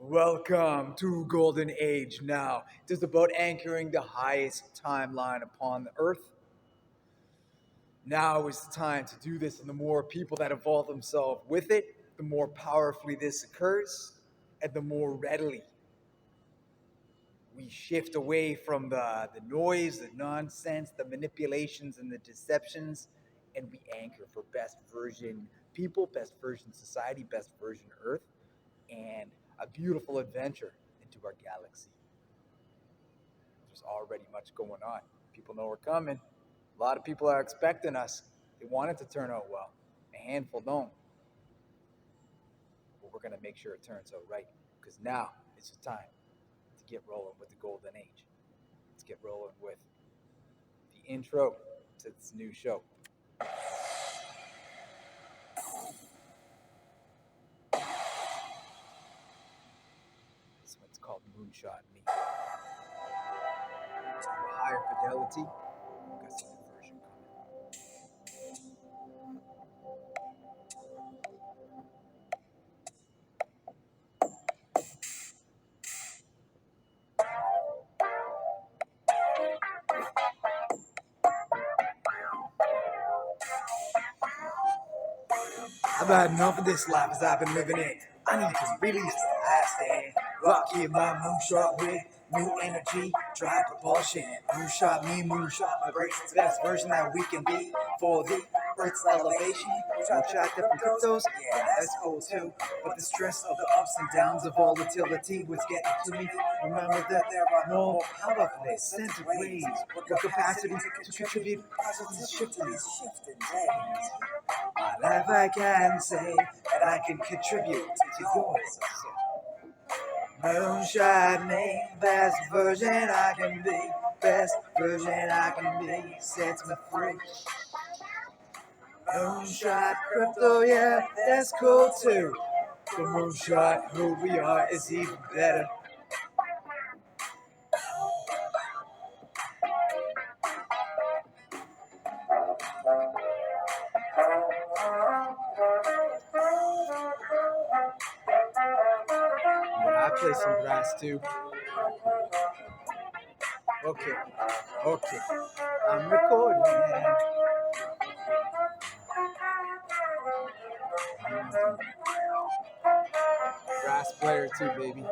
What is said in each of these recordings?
Welcome to Golden Age now. It is about anchoring the highest timeline upon the earth. Now is the time to do this, and the more people that involve themselves with it, the more powerfully this occurs, and the more readily we shift away from the noise, the nonsense, the manipulations, and the deceptions, and we anchor for best version people, best version society, best version Earth, and a beautiful adventure into our galaxy. There's already much going on. People know we're coming. A lot of people are expecting us. They want it to turn out well. A handful don't. But we're going to make sure it turns out right. Because now it's the time to get rolling with the Golden Age. Let's get rolling with the intro to this new show. This one's called Moonshot Me. It's for higher fidelity. We've got some new version coming. I've had enough of this life as I've been living it. I need to release the past and rock in my moonshot with new energy, drive propulsion. Moonshot me, moonshot my brains. It's the best version that we can be for the Earth's elevation. Moonshot different cryptos, yeah, that's cool too. But the stress of the ups and downs of volatility was getting to me. Remember that there are no powerful center waves with capacity to contribute positive shifting days. All if I can say that I can contribute to yours. Moonshot me, best version I can be, best version I can be, sets me free. Moonshot crypto, yeah, that's cool too. The moonshot, who we are, is even better. Yeah, I play some brass too. Okay, I'm recording. Brass player too, baby.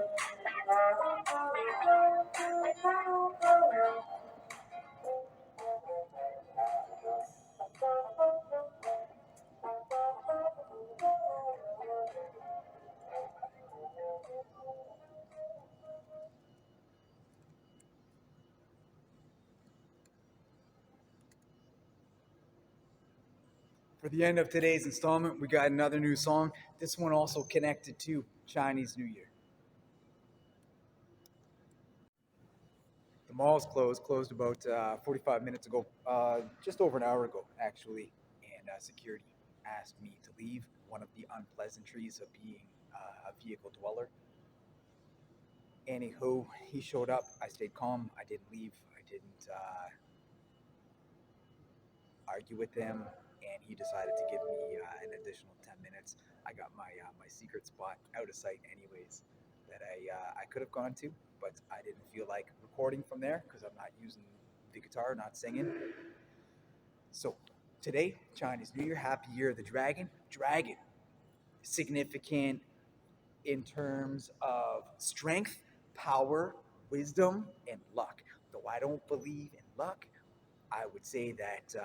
For the end of today's installment, we got another new song. This one also connected to Chinese New Year. The mall's closed about 45 minutes ago, just over an hour ago, actually. And security asked me to leave. One of the unpleasantries of being a vehicle dweller. Anywho, he showed up. I stayed calm. I didn't leave. I didn't argue with him, and he decided to give me an additional 10 minutes. I got my secret spot out of sight, anyways, that I could have gone to, but I didn't feel like recording from there because I'm not using the guitar, not singing. So today, Chinese New Year, Happy Year of the Dragon. Dragon, significant in terms of strength, power, wisdom, and luck. Though I don't believe in luck, I would say that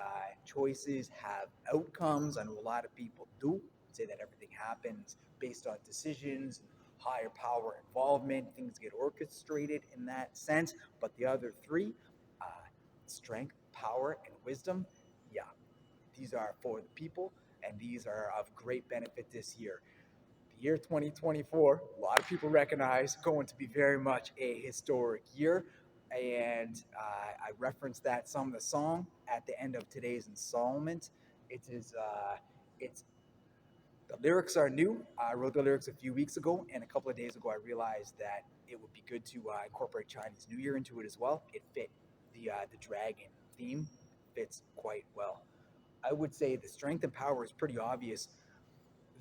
choices have outcomes. I know a lot of people do say that everything happens based on decisions and higher power involvement. Things get orchestrated in that sense. But the other three, uh, strength, power, and wisdom, yeah, these are for the people, and these are of great benefit this year. The year 2024, a lot of people recognize going to be very much a historic year. And I referenced that some of the song at the end of today's installment. It's the lyrics are new. I wrote the lyrics a few weeks ago, and a couple of days ago, I realized that it would be good to incorporate Chinese New Year into it as well. It fit the dragon theme fits quite well. I would say the strength and power is pretty obvious,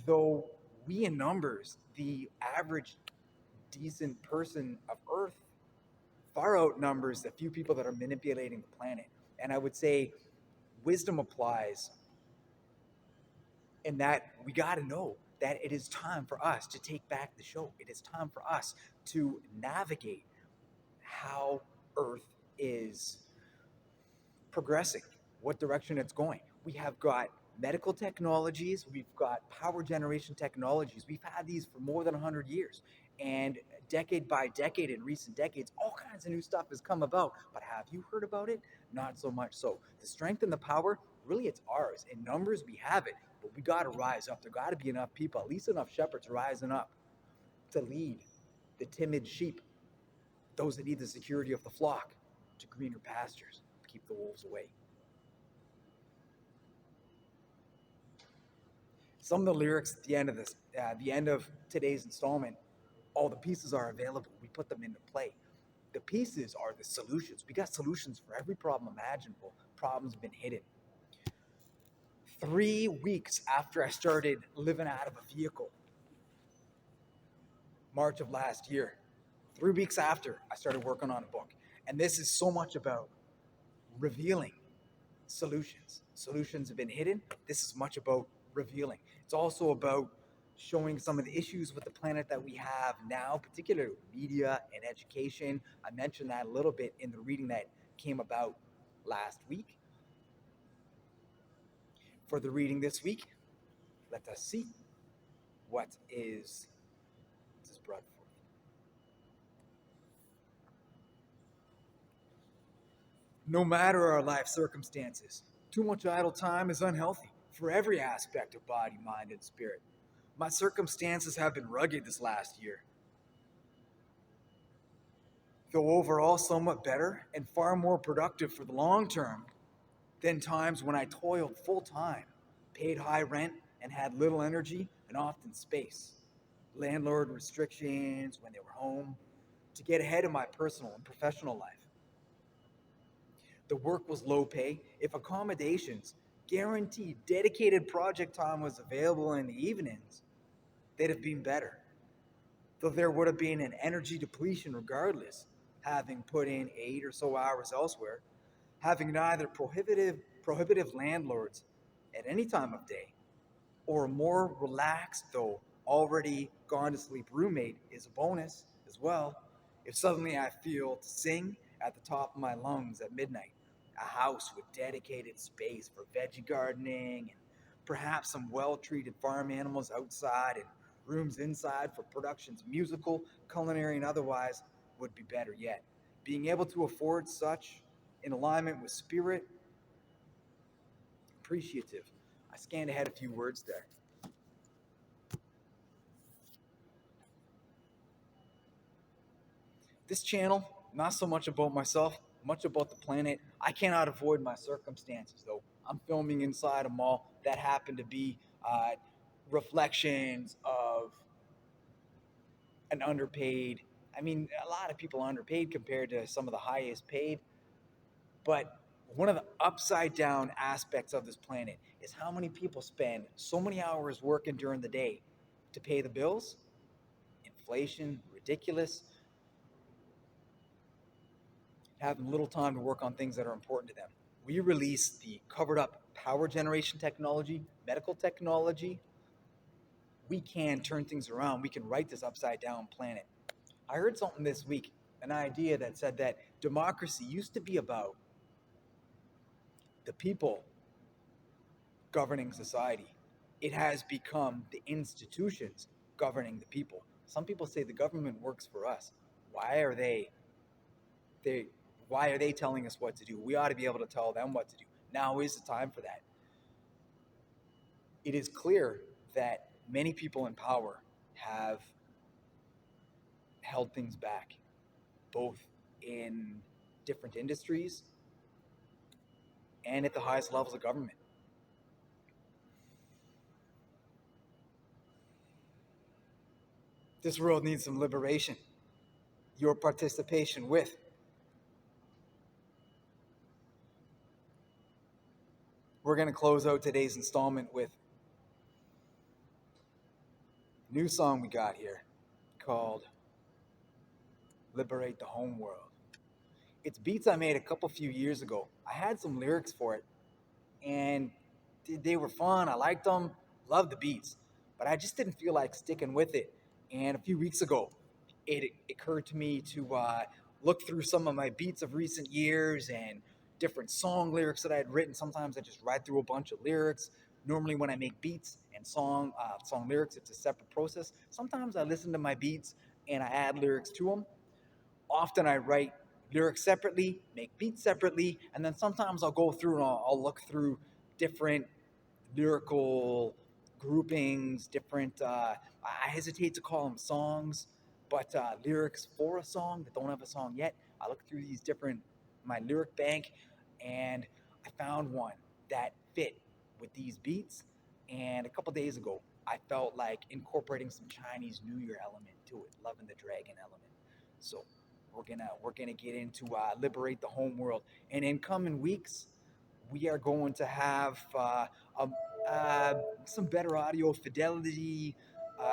though we in numbers, the average decent person of Earth far outnumbers the few people that are manipulating the planet. And I would say wisdom applies in that we got to know that it is time for us to take back the show. It is time for us to navigate how Earth is progressing, what direction it's going. We have got medical technologies, we've got power generation technologies. We've had these for more than 100 years. And decade by decade, in recent decades, all kinds of new stuff has come about. But have you heard about it? Not so much so. The strength and the power, really, it's ours. In numbers, we have it. But we got to rise up. There got to be enough people, at least enough shepherds rising up to lead the timid sheep, those that need the security of the flock, to greener pastures, to keep the wolves away. Some of the lyrics at the end of today's installment, all the pieces are available. We put them into play. The pieces are the solutions. We got solutions for every problem imaginable. Problems have been hidden. 3 weeks after I started living out of a vehicle, March of last year, 3 weeks after I started working on a book. And this is so much about revealing solutions. Solutions have been hidden. This is much about revealing. It's also about showing some of the issues with the planet that we have now, particularly media and education. I mentioned that a little bit in the reading that came about last week. For the reading this week, let us see what is brought forth. No matter our life circumstances, too much idle time is unhealthy for every aspect of body, mind, and spirit. My circumstances have been rugged this last year, though overall somewhat better and far more productive for the long term than times when I toiled full time, paid high rent, and had little energy and often space. Landlord restrictions when they were home to get ahead of my personal and professional life. The work was low pay. If accommodations, guaranteed dedicated project time was available in the evenings, they'd have been better. Though there would have been an energy depletion regardless, having put in 8 or so hours elsewhere, having neither prohibitive landlords at any time of day, or a more relaxed, though already gone to sleep roommate is a bonus as well. If suddenly I feel to sing at the top of my lungs at midnight, a house with dedicated space for veggie gardening and perhaps some well-treated farm animals outside and rooms inside for productions, musical, culinary, and otherwise, would be better yet. Being able to afford such in alignment with spirit, appreciative. I scanned ahead a few words there. This channel, not so much about myself, much about the planet. I cannot avoid my circumstances, though. I'm filming inside a mall. That happened to be reflections of an underpaid. I mean, a lot of people are underpaid compared to some of the highest paid. But one of the upside down aspects of this planet is how many people spend so many hours working during the day to pay the bills. Inflation, ridiculous. Having little time to work on things that are important to them. We release the covered up power generation technology, medical technology. We can turn things around. We can right this upside down planet. I heard something this week, an idea that said that democracy used to be about the people governing society. It has become the institutions governing the people. Some people say the government works for us. Why are they telling us what to do? We ought to be able to tell them what to do. Now is the time for that. It is clear that many people in power have held things back, both in different industries and at the highest levels of government. This world needs some liberation. Your participation with. We're going to close out today's installment with a new song we got here called Liberate the Home World. It's beats I made a few years ago. I had some lyrics for it, and they were fun. I liked them, loved the beats, but I just didn't feel like sticking with it. And a few weeks ago, it occurred to me to look through some of my beats of recent years and different song lyrics that I had written. Sometimes I just write through a bunch of lyrics. Normally, when I make beats and song lyrics, it's a separate process. Sometimes I listen to my beats and I add lyrics to them. Often I write lyrics separately, make beats separately, and then sometimes I'll go through and I'll look through different lyrical groupings, different, I hesitate to call them songs, but lyrics for a song that don't have a song yet. I look through my lyric bank, and I found one that fit with these beats. And a couple days ago, I felt like incorporating some Chinese New Year element to it, loving the dragon element. So we're gonna get into liberate the home world, and in coming weeks, we are going to have um, uh, some better audio fidelity,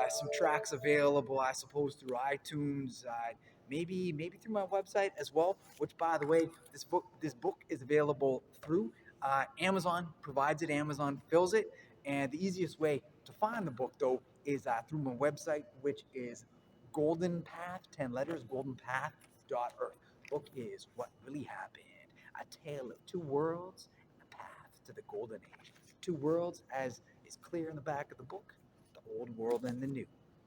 some tracks available, I suppose, through iTunes, maybe through my website as well. Which, by the way, this book is available through Amazon. Provides it, Amazon fills it, and the easiest way to find the book though is through my website, which is Golden Path, 10 letters, goldenpath.earth. Book is What Really Happened, a tale of two worlds, a path to the golden age. Two worlds, as is clear in the back of the book, the old world and the new.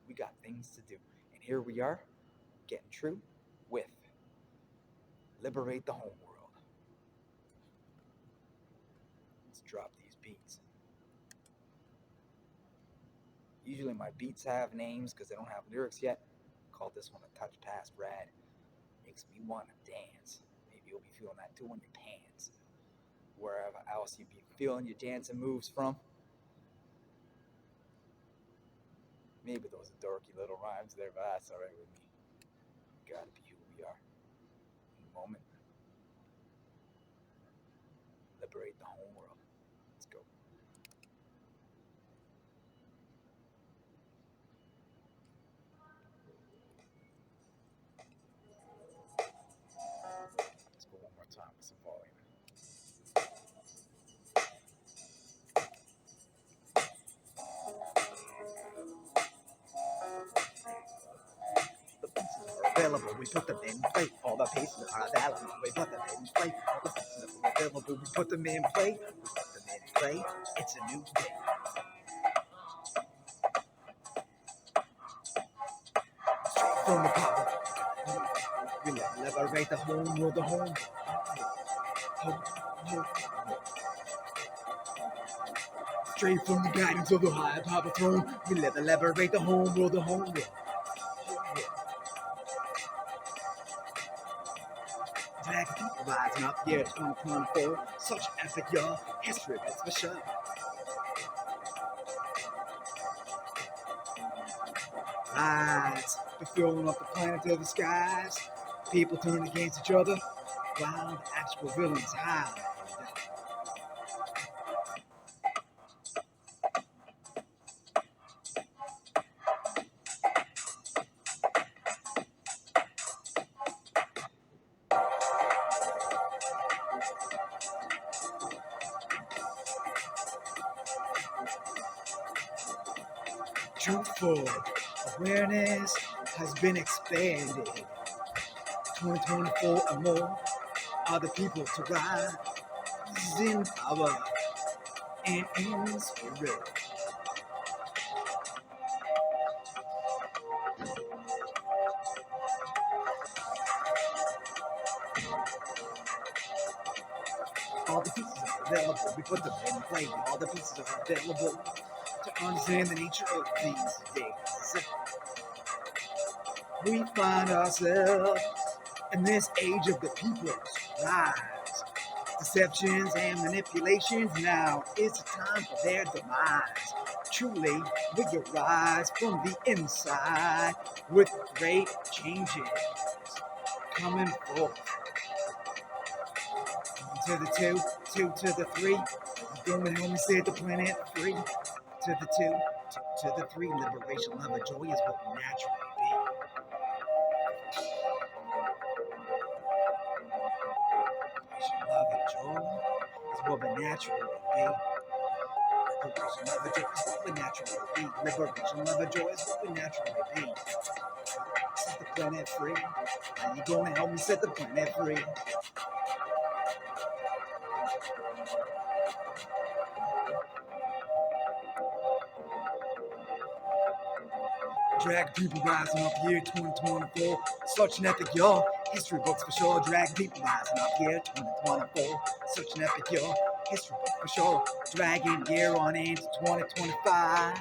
We got things to do. And here we are, getting true with Liberate the Home World. Let's drop these beats. Usually my beats have names because they don't have lyrics yet. Call this one a touch past rad. Makes me want to dance. Maybe you'll be feeling that too on your pants. Wherever else you be feeling your dancing moves from. Maybe those are dorky little rhymes there, but that's alright with me. Gotta be who we are. In the moment. Liberate the home world. Let's go. Let's go one more time with some volume. The pieces are available, we put them in play. All the pieces are available, we put them in play. All the pieces are available, we put them in play. We put them in play. It's a new day. From the power, we liberate the home world, the home. Straight from the guidance of the high power throne, we liberate the home world, the home world. Drag people rising up, yeah, 2024. Such epic, y'all. History, that's for sure. Lights, they're filling up the planet to the skies. People turn against each other, while the actual villains hide. Truthful awareness has been expanded. 2024 and more are the people to rise in power and in spirit. All the pieces are available, we put them in play. All the pieces are available to understand the nature of these days. We find ourselves in this age of the people's rise. Deceptions and manipulations, now is the time for their demise. Truly, we arise from the inside with great changes coming forth. To the two to the three. Don't help me set the planet free. To the two, to the three. Liberation, love, and joy is what we naturally be. will naturally be. Liberation of the joys, what will naturally be. Liberation of the joys, what will naturally be. Set the planet free. Are you gonna help me set the planet free? Drag people rising up here, 2024. Such an epic year. History books for sure. Drag people rising up here, 2024. Such an epic year. History book for sure. Dragging year on into 2025.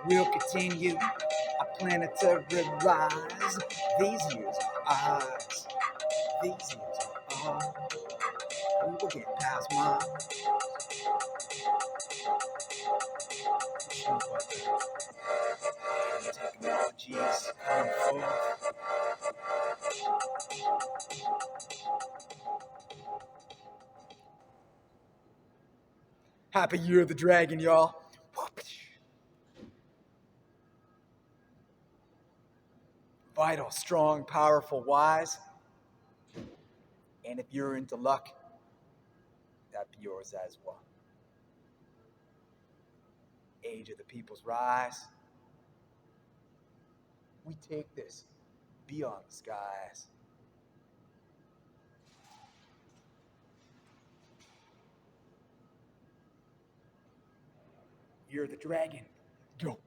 We'll continue our planetary rise. These years are ours. These years are ours. We will get past mine. Technologies come forth. Happy Year of the Dragon, y'all. Vital, strong, powerful, wise. And if you're into luck, that'd be yours as well. Age of the People's Rise. We take this beyond the skies. Year of the Dragon. Go.